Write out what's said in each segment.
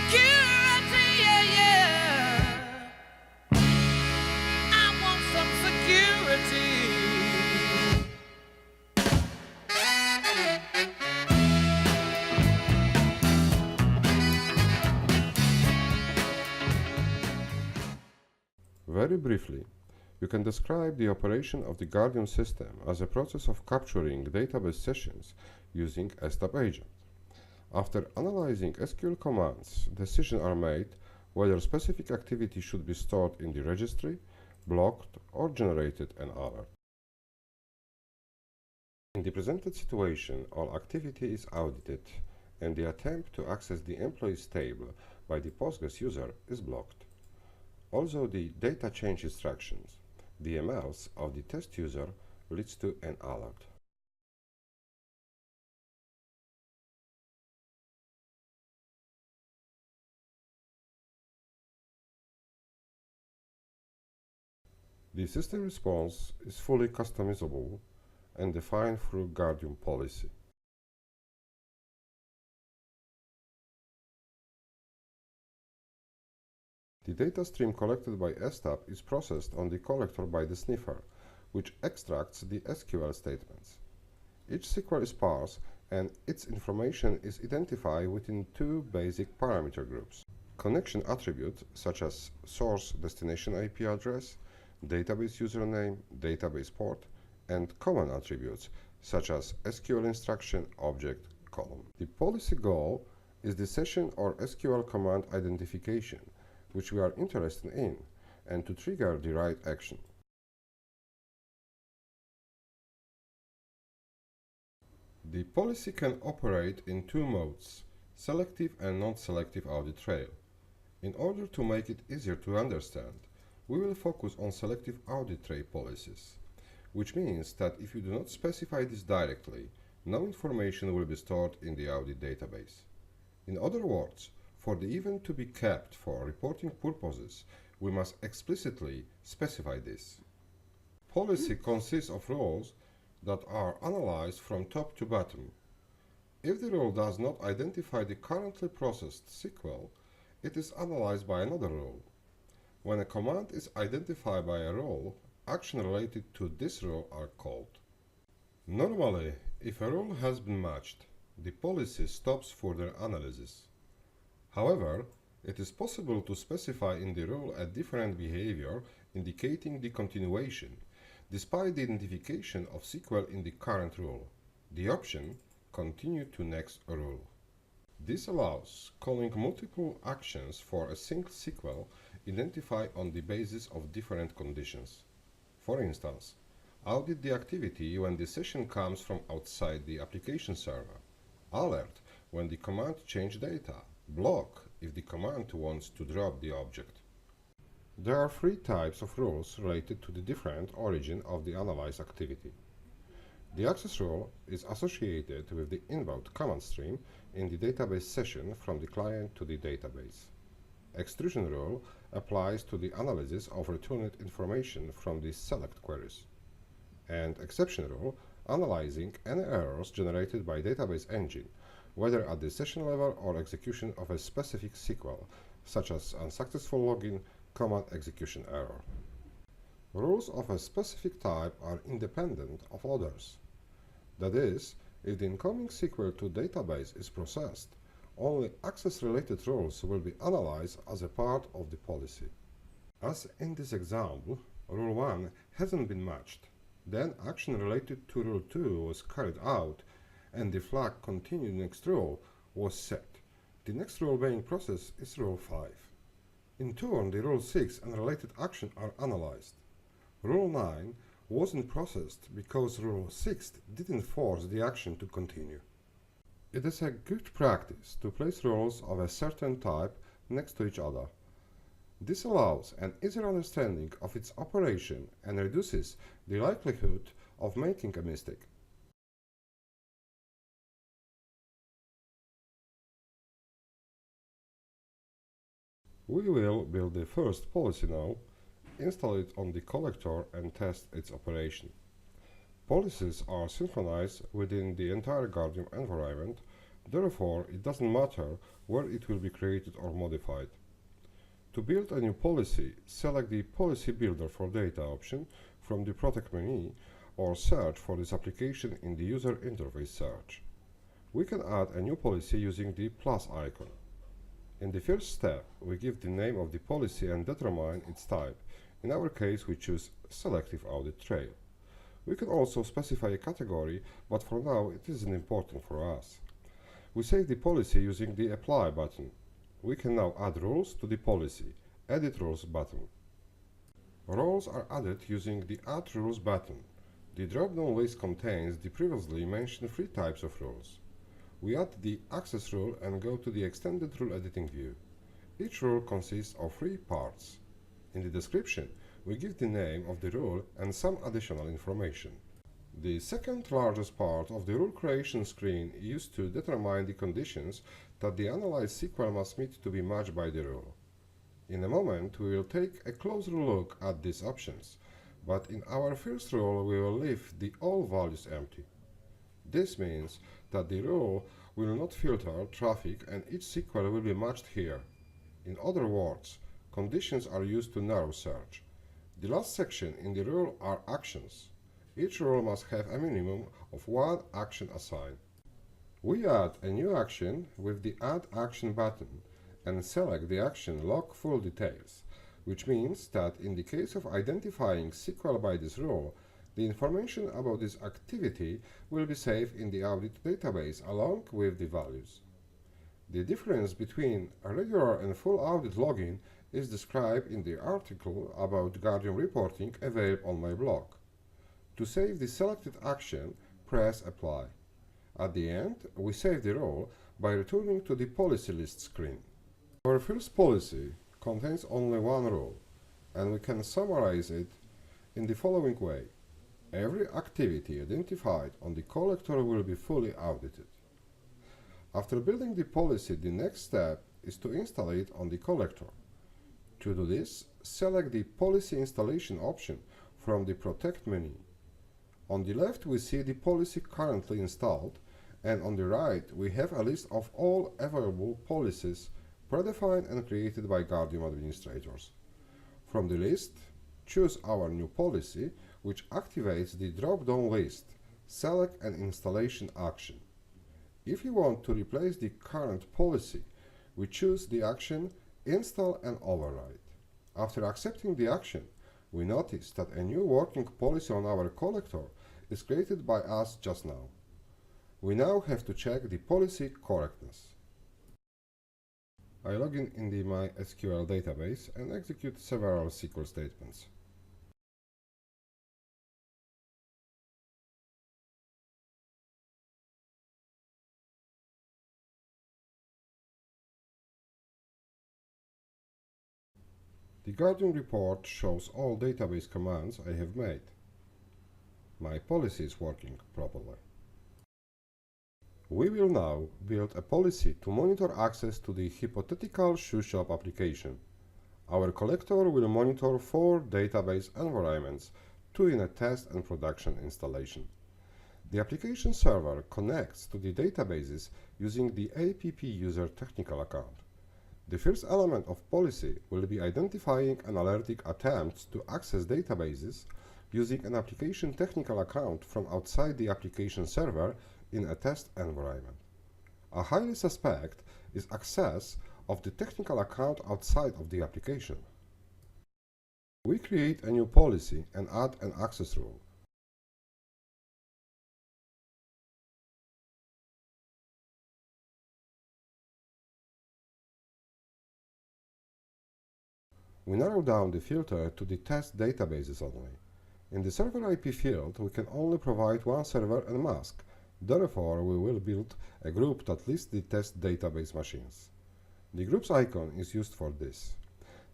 security, yeah, yeah. I want some security. Very briefly, you can describe the operation of the Guardium system as a process of capturing database sessions using STAB agent. After analyzing SQL commands, decisions are made whether specific activity should be stored in the registry, blocked, or generated an alert. In the presented situation, all activity is audited, and the attempt to access the employees table by the Postgres user is blocked. Also, the data change instructions, DMLs, of the test user leads to an alert. The system response is fully customizable and defined through Guardium Policy. The data stream collected by STAB is processed on the collector by the sniffer, which extracts the SQL statements. Each SQL is parsed and its information is identified within two basic parameter groups: connection attributes such as source destination IP address, database username, database port, and common attributes such as SQL instruction, object, column. The policy goal is the session or SQL command identification, which we are interested in, and to trigger the right action. The policy can operate in two modes, selective and non-selective audit trail. In order to make it easier to understand, we will focus on selective audit trail policies, which means that if you do not specify this directly, no information will be stored in the audit database. In other words, for the event to be kept for reporting purposes, we must explicitly specify this. Policy consists of roles that are analyzed from top to bottom. If the role does not identify the currently processed SQL, it is analyzed by another role. When a command is identified by a role, actions related to this role are called. Normally, if a role has been matched, the policy stops further analysis. However, it is possible to specify in the role a different behavior indicating the continuation, despite the identification of SQL in the current role. The option "Continue to next role." This allows calling multiple actions for a single SQL identified on the basis of different conditions. For instance, audit the activity when the session comes from outside the application server, alert when the command changes data, block if the command wants to drop the object. There are three types of rules related to the different origin of the analyzed activity. The access rule is associated with the inbound command stream in the database session from the client to the database. Extrusion rule applies to the analysis of returned information from the select queries. And exception rule analyzing any errors generated by database engine, whether at the session level or execution of a specific SQL, such as unsuccessful login, command execution error. Rules of a specific type are independent of others. That is, if the incoming SQL to database is processed, only access-related rules will be analyzed as a part of the policy. As in this example, Rule 1 hasn't been matched. Then action related to Rule 2 was carried out, and the flag "Continue next rule" was set. The next rule being processed is Rule 5. In turn, the Rule 6 and related action are analyzed. Rule 9 wasn't processed because Rule 6 didn't force the action to continue. It is a good practice to place rules of a certain type next to each other. This allows an easier understanding of its operation and reduces the likelihood of making a mistake. We will build the first policy now, install it on the collector and test its operation. Policies are synchronized within the entire Guardium environment Therefore, it doesn't matter where it will be created or modified. To build a new policy, select the Policy Builder for Data option from the Protect menu or search for this application in the User Interface search. We can add a new policy using the plus icon. In the first step, we give the name of the policy and determine its type. In our case, we choose Selective Audit Trail. We can also specify a category, but for now it isn't important for us. We save the policy using the Apply button. We can now add rules to the policy. Edit Rules button. Rules are added using the Add Rules button. The drop-down list contains the previously mentioned three types of rules. We add the Access rule and go to the Extended Rule Editing view. Each rule consists of three parts. In the description, we give the name of the rule and some additional information. The second largest part of the rule creation screen is used to determine the conditions that the analyzed SQL must meet to be matched by the rule. In a moment, we will take a closer look at these options, but in our first rule we will leave the all values empty. This means that the rule will not filter traffic and each SQL will be matched here. In other words, conditions are used to narrow search. The last section in the rule are actions. Each rule must have a minimum of one action assigned. We add a new action with the Add Action button and select the action Log Full Details, which means that in the case of identifying SQL by this rule, the information about this activity will be saved in the audit database along with the values. The difference between a regular and full audit login is described in the article about Guardium reporting available on my blog. To save the selected action, press Apply. At the end, we save the rule by returning to the Policy List screen. Our first policy contains only one rule, and we can summarize it in the following way. Every activity identified on the collector will be fully audited. After building the policy, the next step is to install it on the collector. To do this, select the Policy Installation option from the Protect menu. On the left, we see the policy currently installed, and on the right, we have a list of all available policies predefined and created by Guardium administrators. From the list, choose our new policy, which activates the drop-down list, Select an Installation action. If you want to replace the current policy, we choose the action Install and Override. After accepting the action, we notice that a new working policy on our collector is created by us just now. We now have to check the policy correctness. I log in the MySQL database and execute several SQL statements. The Guardium report shows all database commands I have made. My policy is working properly. We will now build a policy to monitor access to the hypothetical shoe shop application. Our collector will monitor 4 database environments, 2 in a test and production installation. The application server connects to the databases using the APP user technical account. The first element of policy will be identifying and alerting attempts to access databases using an application technical account from outside the application server in a test environment. A highly suspect is access of the technical account outside of the application. We create a new policy and add an access rule. We narrow down the filter to the test databases only. In the server IP field, we can only provide one server and mask. Therefore, we will build a group that lists the test database machines. The group's icon is used for this.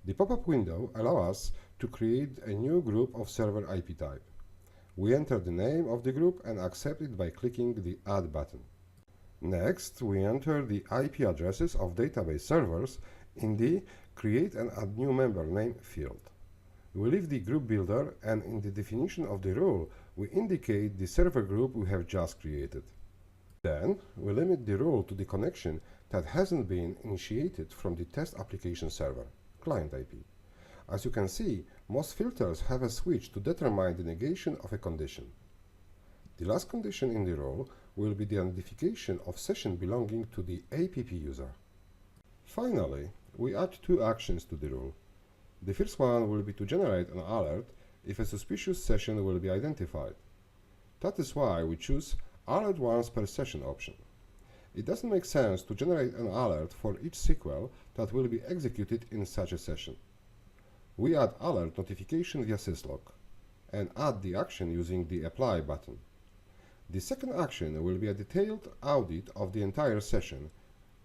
The pop-up window allows us to create a new group of server IP type. We enter the name of the group and accept it by clicking the Add button. Next, we enter the IP addresses of database servers in the Create and Add New Member Name field. We leave the group builder, and in the definition of the rule, we indicate the server group we have just created. Then, we limit the rule to the connection that hasn't been initiated from the test application server, client IP. As you can see, most filters have a switch to determine the negation of a condition. The last condition in the rule will be the identification of session belonging to the APP user. Finally, we add two actions to the rule. The first one will be to generate an alert if a suspicious session will be identified. That is why we choose alert once per session option. It doesn't make sense to generate an alert for each SQL that will be executed in such a session. We add alert notification via syslog and add the action using the apply button. The second action will be a detailed audit of the entire session,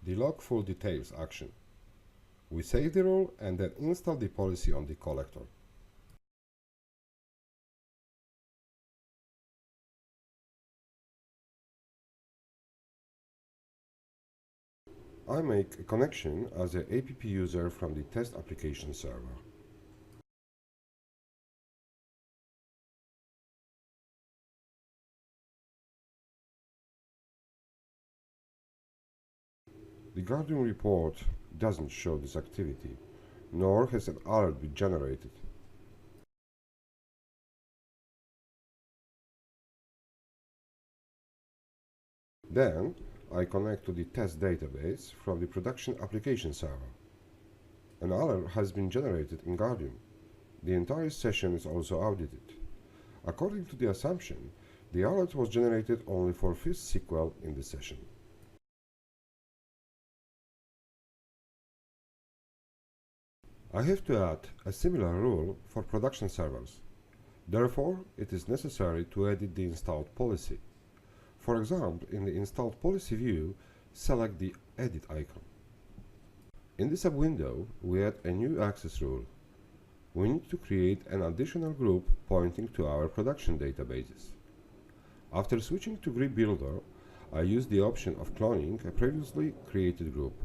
the log full details action. We save the rule and then install the policy on the collector. I make a connection as an APP user from the test application server. The Guardium report doesn't show this activity, nor has an alert been generated. Then, I connect to the test database from the production application server. An alert has been generated in Guardium. The entire session is also audited. According to the assumption, the alert was generated only for first SQL in the session. I have to add a similar rule for production servers. Therefore, it is necessary to edit the installed policy. For example, in the installed policy view, select the edit icon. In the sub-window, we add a new access rule. We need to create an additional group pointing to our production databases. After switching to Group Builder, I use the option of cloning a previously created group,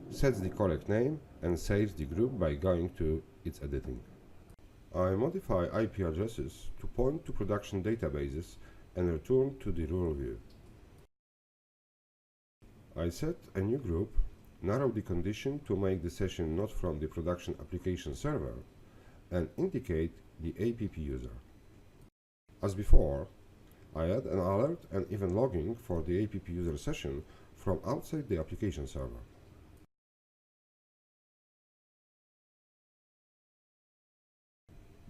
sets the correct name, and saves the group by going to its editing. I modify IP addresses to point to production databases and return to the rule view. I set a new group, narrow the condition to make the session not from the production application server, and indicate the APP user. As before, I add an alert and even logging for the APP user session from outside the application server.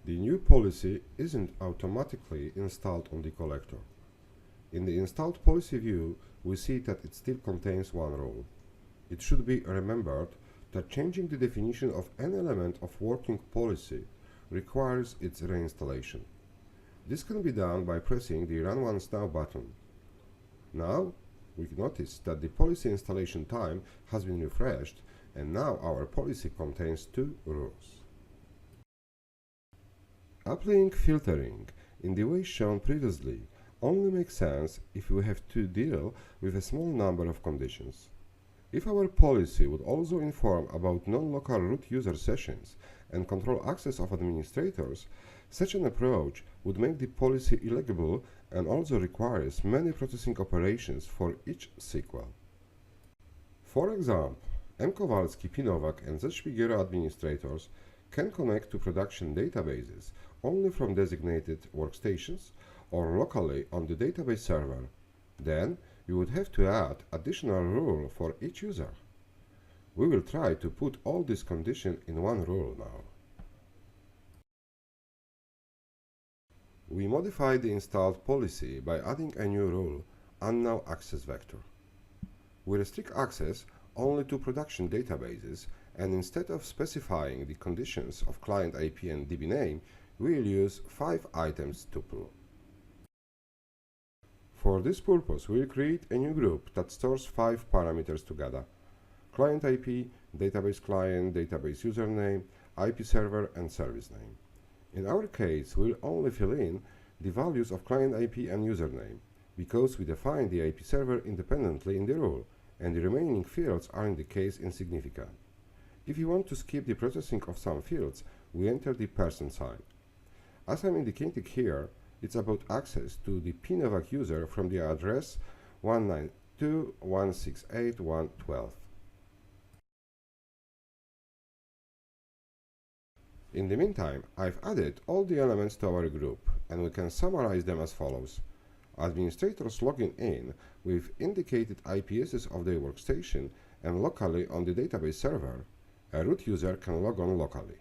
The new policy isn't automatically installed on the collector. In the installed policy view, we see that it still contains one rule. It should be remembered that changing the definition of an element of working policy requires its reinstallation. This can be done by pressing the Run Once Now button. Now, we notice that the policy installation time has been refreshed, and now our policy contains two rules. Applying filtering in the way shown previously only makes sense if we have to deal with a small number of conditions. If our policy would also inform about non-local root user sessions and control access of administrators, such an approach would make the policy illegible and also requires many processing operations for each SQL. For example, M. Kowalski, P. Nowak, and Z. Szpigiera administrators can connect to production databases only from designated workstations or locally on the database server. Then, you would have to add additional rule for each user. We will try to put all these conditions in one rule now. We modify the installed policy by adding a new rule, unknown access vector. We restrict access only to production databases, and instead of specifying the conditions of client IP and DB name, we will use 5 items tuple. For this purpose, we will create a new group that stores 5 parameters together: client IP, database client, database username, IP server, and service name. In our case, we will only fill in the values of client IP and username, because we define the IP server independently in the rule, and the remaining fields are in the case insignificant. If you want to skip the processing of some fields, we enter the % sign. As I'm indicating here, it's about access to the P. Nowak user from the address 192.168.112. In the meantime, I've added all the elements to our group, and we can summarize them as follows. Administrators logging in with indicated IPSs of their workstation and locally on the database server, a root user can log on locally.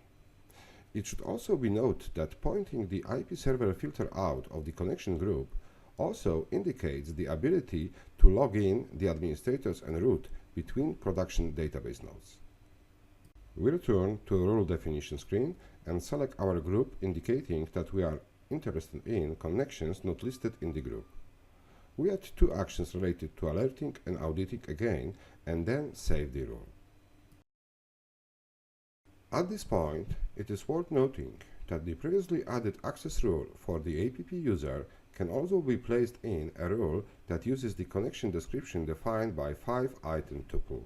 It should also be noted that pointing the IP server filter out of the connection group also indicates the ability to log in the administrators and root between production database nodes. We return to a rule definition screen and select our group, indicating that we are interested in connections not listed in the group. We add two actions related to alerting and auditing again, and then save the rule. At this point, it is worth noting that the previously added access rule for the APP user can also be placed in a rule that uses the connection description defined by 5-item tuple.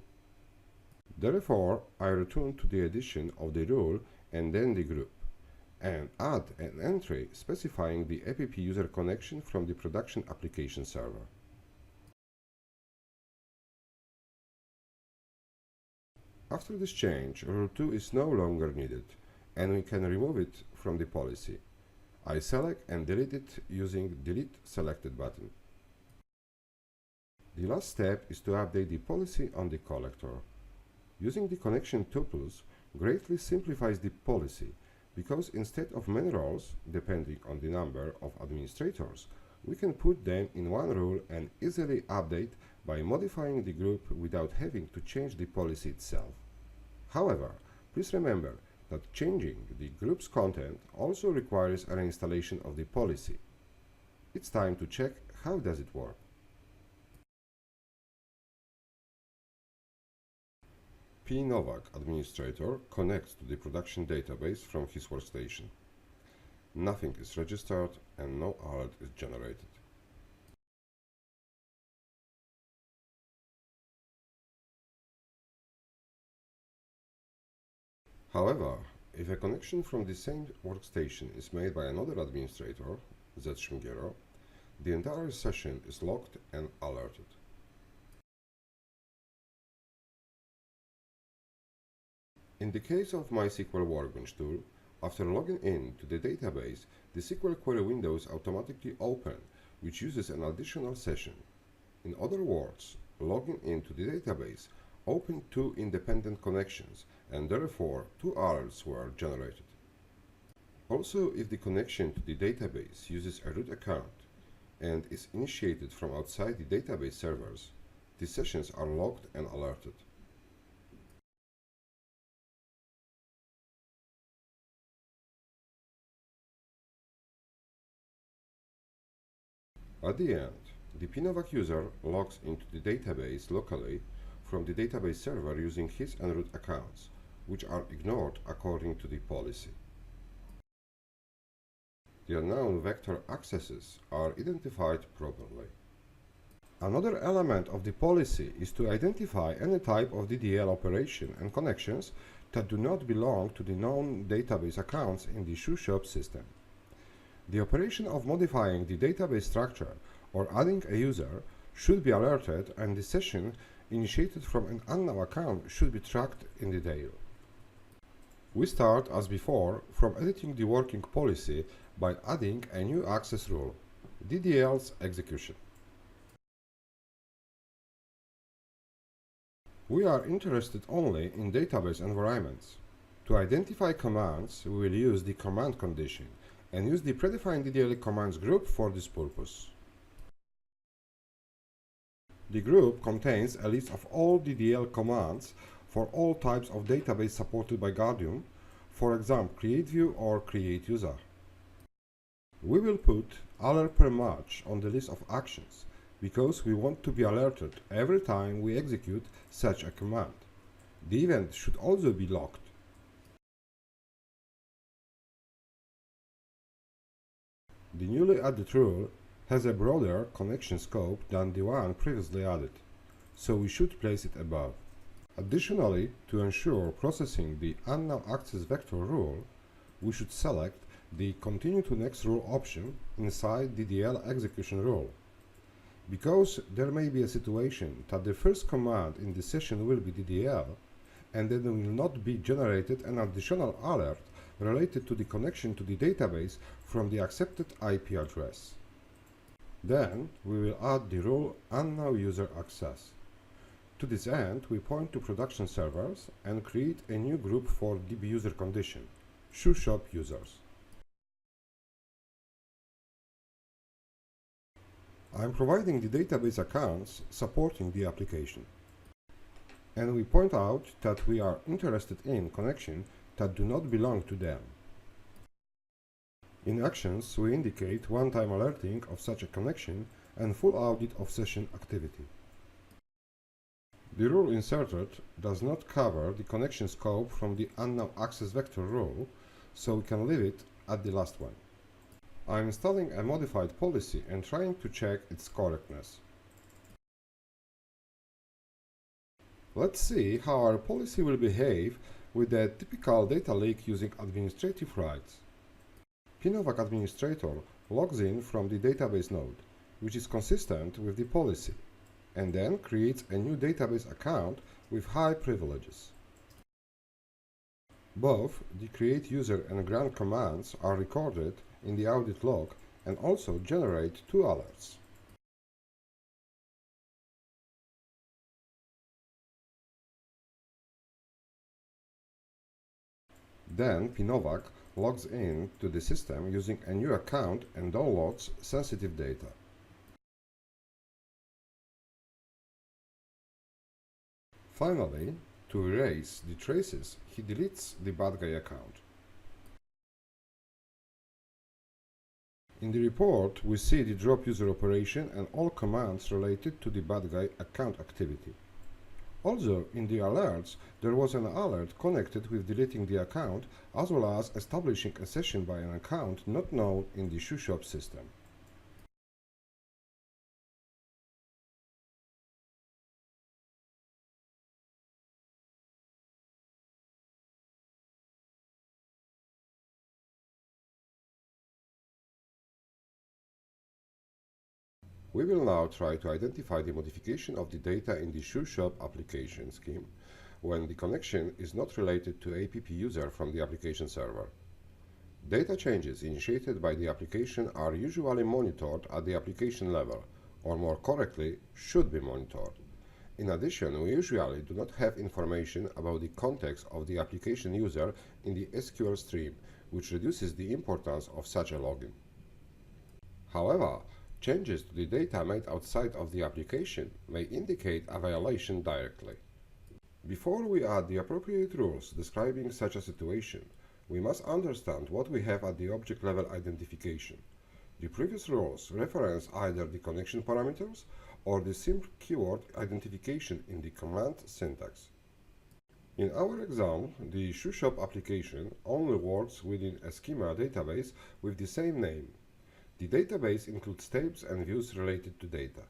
Therefore, I return to the addition of the rule and then the group, and add an entry specifying the APP user connection from the production application server. After this change, rule 2 is no longer needed, and we can remove it from the policy. I select and delete it using Delete Selected button. The last step is to update the policy on the collector. Using the connection tuples greatly simplifies the policy, because instead of many roles, depending on the number of administrators, we can put them in one rule and easily update by modifying the group without having to change the policy itself. However, please remember that changing the group's content also requires an installation of the policy. It's time to check how does it work. P. Novak, administrator, connects to the production database from his workstation. Nothing is registered and no alert is generated. However, if a connection from the same workstation is made by another administrator, Z. Schmigero, the entire session is logged and alerted. In the case of MySQL Workbench tool, after logging in to the database, the SQL query windows automatically open, which uses an additional session. In other words, logging into the database opened two independent connections, and therefore two alerts were generated. Also, if the connection to the database uses a root account and is initiated from outside the database servers, the sessions are logged and alerted. At the end, the PNovak user logs into the database locally from the database server using his and root accounts, which are ignored according to the policy. The unknown vector accesses are identified properly. Another element of the policy is to identify any type of DDL operation and connections that do not belong to the known database accounts in the shoeshop system. The operation of modifying the database structure or adding a user should be alerted, and the session initiated from an unknown account should be tracked in detail. We start, as before, from editing the working policy by adding a new access rule, DDL's execution. We are interested only in database environments. To identify commands, we will use the command condition and use the predefined DDL commands group for this purpose. The group contains a list of all DDL commands for all types of database supported by Guardium, for example, create view or create user. We will put alert per match on the list of actions, because we want to be alerted every time we execute such a command. The event should also be logged. The newly added rule has a broader connection scope than the one previously added, so we should place it above. Additionally, to ensure processing the unknown access vector rule, we should select the Continue to Next rule option inside DDL execution rule. Because there may be a situation that the first command in the session will be DDL, and then will not be generated an additional alert related to the connection to the database from the accepted IP address. Then we will add the rule unknown user access. To this end, we point to production servers and create a new group for DB user condition, shoe shop users. I am providing the database accounts supporting the application. And we point out that we are interested in connections that do not belong to them. In actions, we indicate one-time alerting of such a connection and full audit of session activity. The rule inserted does not cover the connection scope from the unknown access vector rule, so we can leave it at the last one. I am installing a modified policy and trying to check its correctness. Let's see how our policy will behave with a typical data leak using administrative rights. PNOVAC administrator logs in from the database node, which is consistent with the policy, and then creates a new database account with high privileges. Both the create user and grant commands are recorded in the audit log and also generate two alerts. Then PNOVAC logs in to the system using a new account and downloads sensitive data. Finally, to erase the traces, he deletes the bad guy account. In the report, we see the drop user operation and all commands related to the bad guy account activity. Also, in the alerts, there was an alert connected with deleting the account, as well as establishing a session by an account not known in the shoe shop system. We will now try to identify the modification of the data in the shoe shop application scheme when the connection is not related to APP user from the application server. Data changes initiated by the application are usually monitored at the application level, or more correctly, should be monitored. In addition, we usually do not have information about the context of the application user in the SQL stream, which reduces the importance of such a login. However, changes to the data made outside of the application may indicate a violation directly. Before we add the appropriate rules describing such a situation, we must understand what we have at the object level identification. The previous rules reference either the connection parameters or the simple keyword identification in the command syntax. In our example, the shoe shop application only works within a schema database with the same name. The database includes tables and views related to data.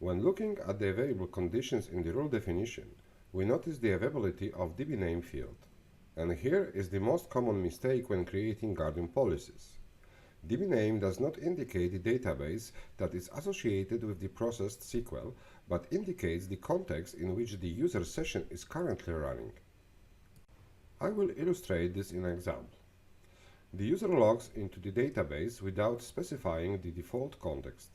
When looking at the available conditions in the rule definition, we notice the availability of DB name field. And here is the most common mistake when creating Guardium policies. DB name does not indicate the database that is associated with the processed SQL, but indicates the context in which the user session is currently running. I will illustrate this in an example. The user logs into the database without specifying the default context.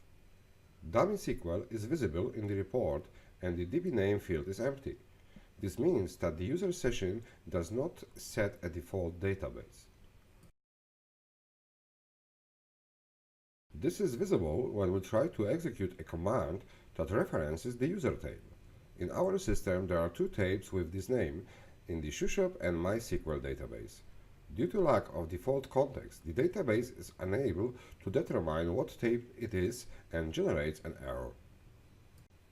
Dummy SQL is visible in the report and the DB name field is empty. This means that the user session does not set a default database. This is visible when we try to execute a command that references the user table. In our system, there are two tables with this name in the ShoeShop and MySQL database. Due to lack of default context, the database is unable to determine what table it is and generates an error.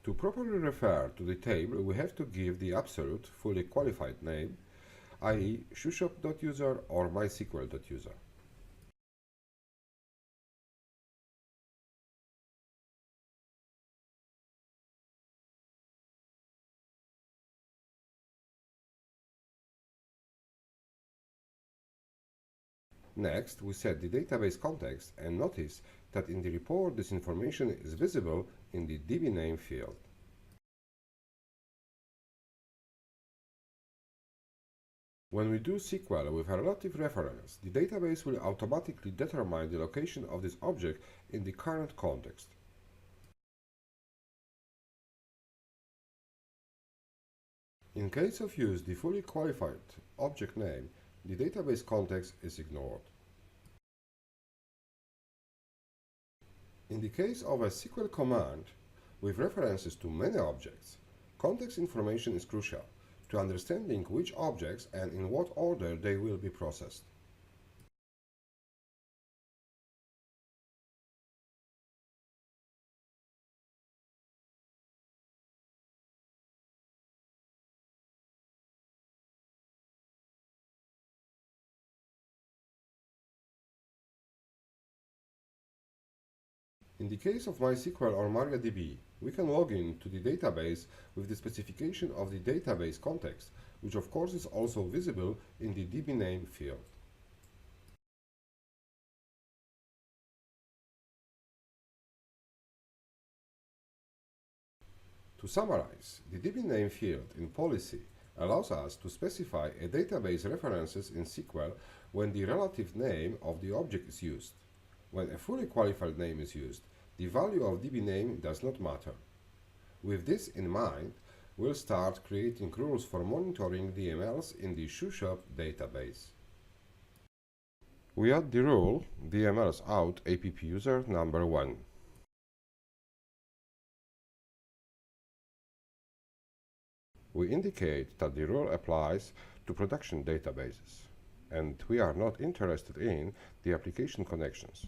To properly refer to the table, we have to give the absolute, fully qualified name, i.e. shoeshop.user or mysql.user. Next, we set the database context and notice that in the report this information is visible in the DB name field. When we do SQL with a relative reference, the database will automatically determine the location of this object in the current context. In case of use the fully qualified object name, the database context is ignored. In the case of a SQL command with references to many objects, context information is crucial to understanding which objects and in what order they will be processed. In the case of MySQL or MariaDB, we can log in to the database with the specification of the database context, which of course is also visible in the DB name field. To summarize, the DB name field in policy allows us to specify a database references in SQL when the relative name of the object is used. When a fully qualified name is used, the value of DB name does not matter. With this in mind, we'll start creating rules for monitoring DMLs in the ShoeShop database. We add the rule DMLs out app user number 1. We indicate that the rule applies to production databases, and we are not interested in the application connections,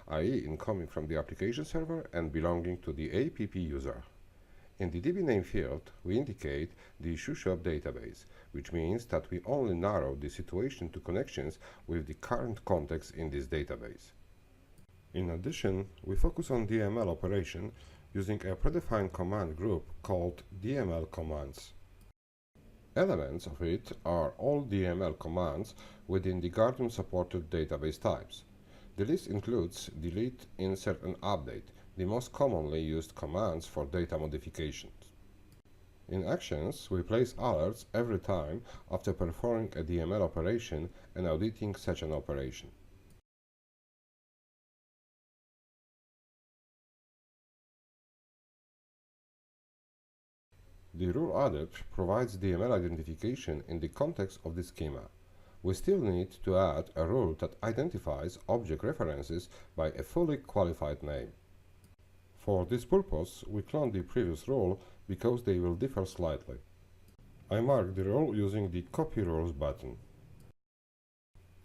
i.e. incoming from the application server and belonging to the app user. In the DB name field, we indicate the ShoeShop database, which means that we only narrow the situation to connections with the current context in this database. In addition, we focus on DML operation using a predefined command group called DML commands. Elements of it are all DML commands within the Guardium supported database types. The list includes delete, insert, and update, the most commonly used commands for data modifications. In actions, we place alerts every time after performing a DML operation and auditing such an operation. The rule added provides DML identification in the context of the schema. We still need to add a rule that identifies object references by a fully qualified name. For this purpose, we clone the previous rule because they will differ slightly. I mark the rule using the Copy Rules button.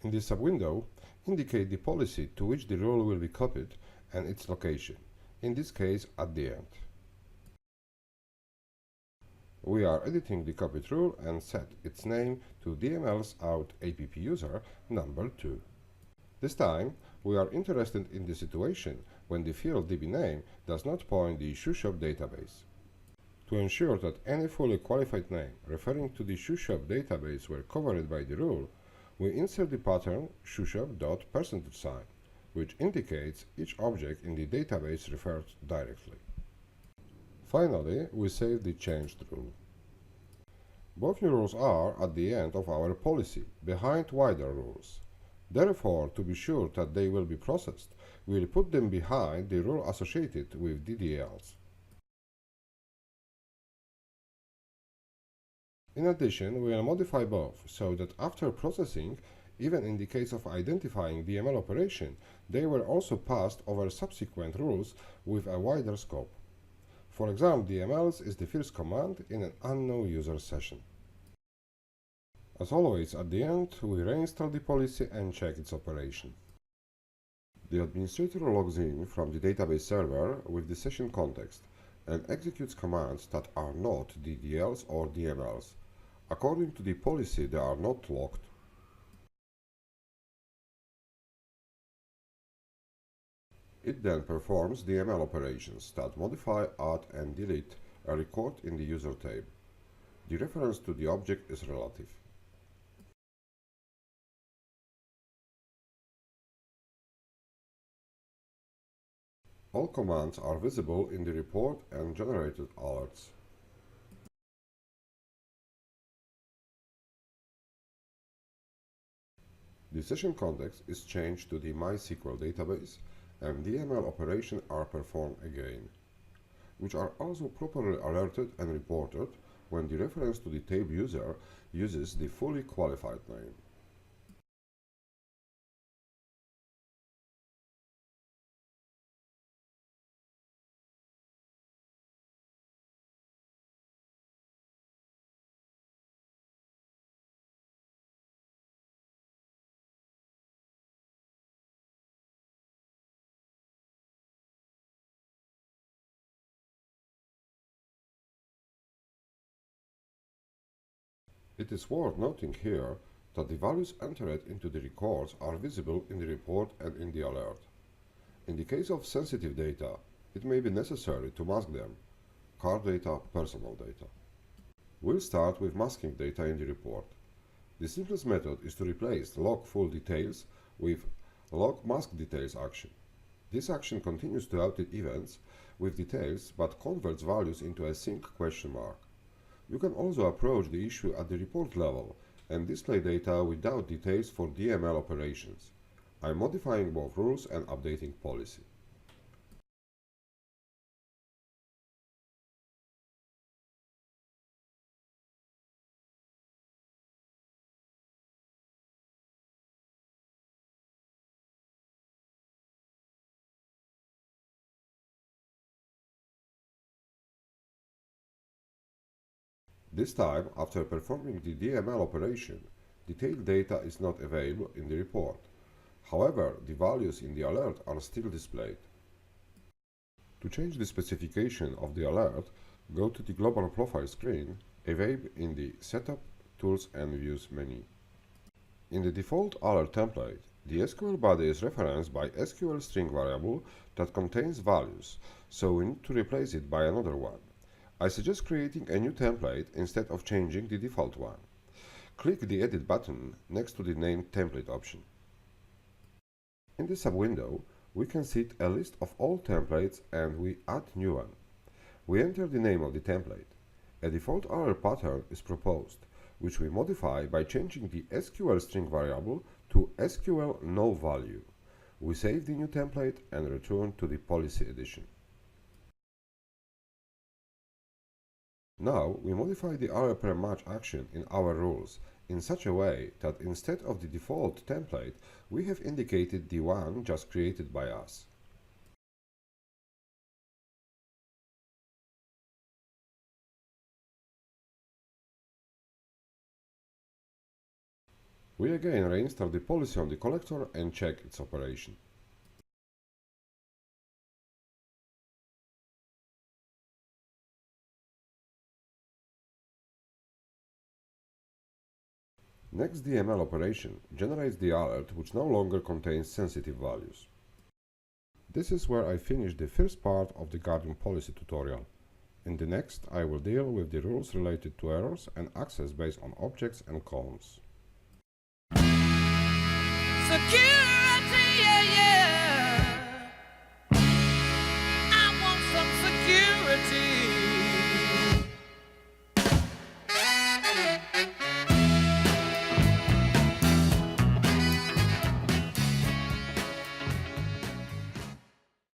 In the subwindow, indicate the policy to which the rule will be copied and its location, in this case at the end. We are editing the copied rule and set its name to DMLs out app user number 2. This time, we are interested in the situation when the field DB name does not point the ShoeShop database. To ensure that any fully qualified name referring to the ShoeShop database were covered by the rule, we insert the pattern ShoeShop.$, which indicates each object in the database referred directly. Finally, we save the changed rule. Both new rules are at the end of our policy, behind wider rules. Therefore, to be sure that they will be processed, we will put them behind the rule associated with DDLs. In addition, we will modify both, so that after processing, even in the case of identifying DML operation, they were also passed over subsequent rules with a wider scope. For example, DMLs is the first command in an unknown user session. As always, at the end, we reinstall the policy and check its operation. The administrator logs in from the database server with the session context and executes commands that are not DDLs or DMLs. According to the policy, they are not locked. It then performs DML operations that modify, add, and delete a record in the user table. The reference to the object is relative. All commands are visible in the report and generated alerts. The session context is changed to the MySQL database and DML operations are performed again, which are also properly alerted and reported when the reference to the table user uses the fully qualified name. It is worth noting here that the values entered into the records are visible in the report and in the alert. In the case of sensitive data, it may be necessary to mask them. Card data, personal data. We'll start with masking data in the report. The simplest method is to replace log full details with log mask details action. This action continues to update events with details but converts values into a sync question mark. You can also approach the issue at the report level and display data without details for DML operations. I'm modifying both rules and updating policy. This time, after performing the DML operation, detailed data is not available in the report. However, the values in the alert are still displayed. To change the specification of the alert, go to the Global Profile screen, available in the Setup, Tools and Views menu. In the default alert template, the SQL body is referenced by SQL string variable that contains values, so we need to replace it by another one. I suggest creating a new template instead of changing the default one. Click the Edit button next to the Name Template option. In the sub-window, we can see a list of all templates and we add new one. We enter the name of the template. A default alert pattern is proposed, which we modify by changing the SQL string variable to SQL no value. We save the new template and return to the policy edition. Now, we modify the alert per match action in our rules in such a way that instead of the default template, we have indicated the one just created by us. We again reinstall the policy on the collector and check its operation. Next DML operation generates the alert which no longer contains sensitive values. This is where I finish the first part of the Guardium Policy tutorial. In the next, I will deal with the rules related to errors and access based on objects and columns. Secure.